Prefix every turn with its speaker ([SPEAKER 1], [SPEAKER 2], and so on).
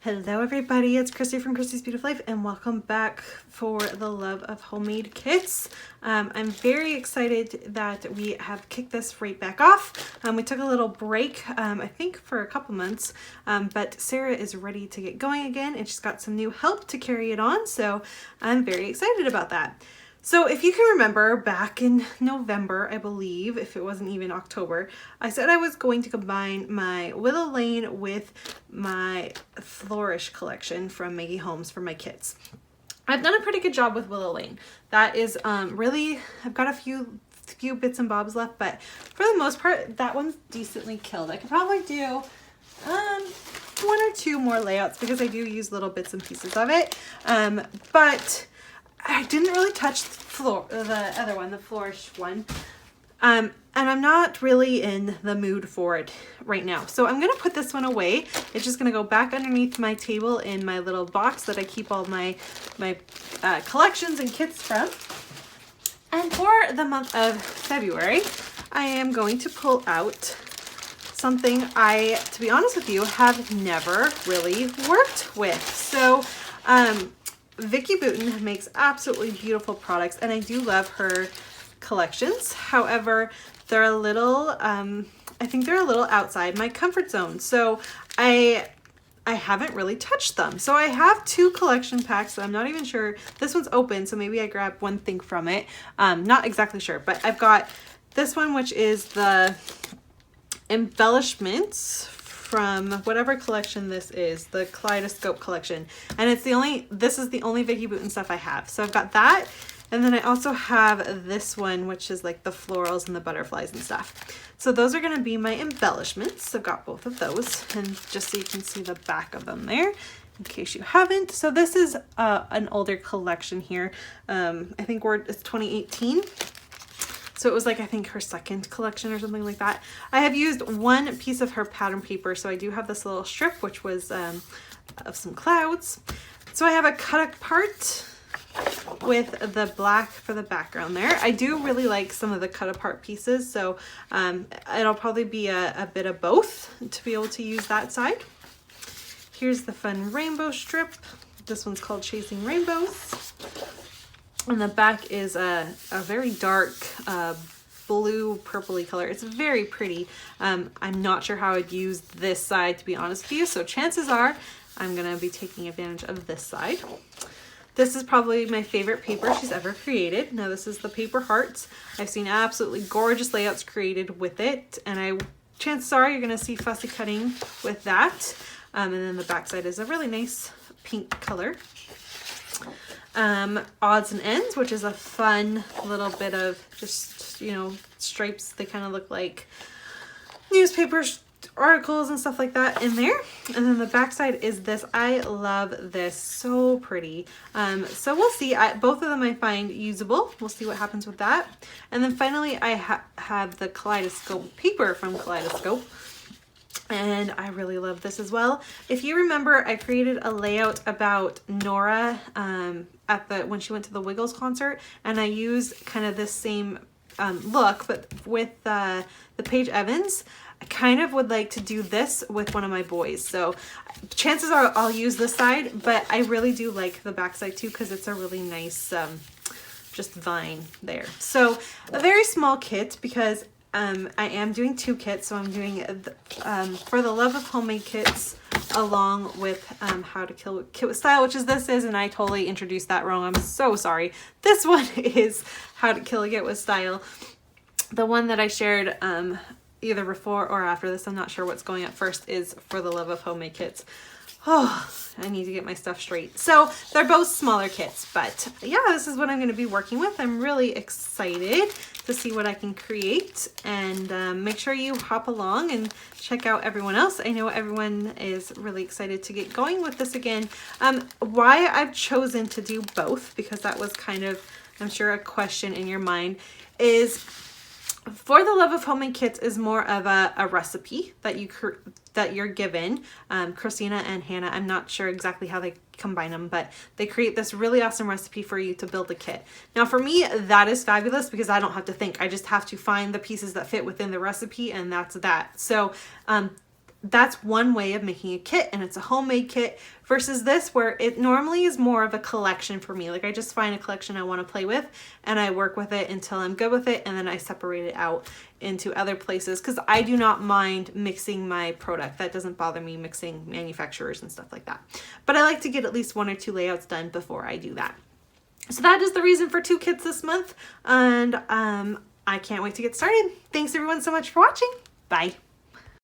[SPEAKER 1] Hello everybody, it's Christy from Christy's Beautiful Life and welcome back for the Love of Homemade Kits. I'm very excited that we have kicked this right back off. We took a little break, I think for a couple months, but Sarah is ready to get going again and she's got some new help to carry it on, so I'm very excited about that. So if you can remember back in November, I believe, if it wasn't even October, I said I was going to combine my Willow Lane with my Flourish collection from Maggie Holmes for my kits. I've done a pretty good job with Willow Lane. That is really, I've got a few bits and bobs left, but for the most part, that one's decently killed. I could probably do one or two more layouts because I do use little bits and pieces of it, but I didn't really touch the other one, the Flourish one. And I'm not really in the mood for it right now. So I'm gonna put this one away. It's just gonna go back underneath my table in my little box that I keep all my collections and kits from. And for the month of February, I am going to pull out something I, to be honest with you, have never really worked with. So, Vicki Boutin makes absolutely beautiful products and I do love her collections. However, they're a little, I think they're a little outside my comfort zone. So I haven't really touched them. So I have two collection packs that I'm not even sure. This one's open, so maybe I grab one thing from it. Not exactly sure, but I've got this one, which is the embellishments from whatever collection this is, the Kaleidoscope collection. And it's this is the only Vicki Boutin stuff I have. So I've got that. And then I also have this one, which is like the florals and the butterflies and stuff. So those are gonna be my embellishments. I've got both of those. And just so you can see the back of them there, in case you haven't. So this is an older collection here. I think it's 2018. So it was like, I think her second collection or something like that. I have used one piece of her pattern paper. So I do have this little strip, which was of some clouds. So I have a cut apart with the black for the background there. I do really like some of the cut apart pieces. So it'll probably be a bit of both to be able to use that side. Here's the fun rainbow strip. This one's called Chasing Rainbows. And the back is a very dark blue purpley color. It's very pretty. I'm not sure how I'd use this side, to be honest with you. So chances are I'm gonna be taking advantage of this side. This is probably my favorite paper she's ever created. Now this is the Paper Hearts. I've seen absolutely gorgeous layouts created with it. And chances are you're gonna see fussy cutting with that. And then the back side is a really nice pink color. Odds and Ends, which is a fun little bit of just, you know, stripes. They kind of look like newspapers, articles and stuff like that in there. And then the back side is this. I love this, so pretty. So we'll see. Both of them I find usable. We'll see what happens with that. And then finally I have the Kaleidoscope paper from Kaleidoscope. And I really love this as well. If you remember, I created a layout about Nora when she went to the Wiggles concert, and I used kind of this same look, but with the Paige Evans. I kind of would like to do this with one of my boys. So chances are I'll use this side, but I really do like the back side too because it's a really nice just vine there. So a very small kit because I am doing two kits, so I'm doing For the Love of Homemade Kits along with How to Kill Kit with Style, which is this is, and I totally introduced that wrong. I'm so sorry. This one is How to Kill a Kit with Style. The one that I shared either before or after this, I'm not sure what's going up first, is For the Love of Homemade Kits. Oh, I need to get my stuff straight. So they're both smaller kits, but yeah, this is what I'm going to be working with. I'm really excited to see what I can create, and make sure you hop along and check out everyone else. I know everyone is really excited to get going with this again. Why I've chosen to do both, because that was kind of, I'm sure, a question in your mind, is For the Love of Homemade Kits is more of a recipe that you're given. Christina and Hannah, I'm not sure exactly how they combine them, but they create this really awesome recipe for you to build a kit. Now for me, that is fabulous because I don't have to think. I just have to find the pieces that fit within the recipe, and that's that. So that's one way of making a kit, and it's a homemade kit, versus this where it normally is more of a collection for me. Like I just find a collection I want to play with and I work with it until I'm good with it, and then I separate it out into other places, because I do not mind mixing my product. That doesn't bother me, mixing manufacturers and stuff like that. But I like to get at least 1 or 2 layouts done before I do that. So that is the reason for 2 kits this month, and I can't wait to get started. Thanks everyone so much for watching. Bye.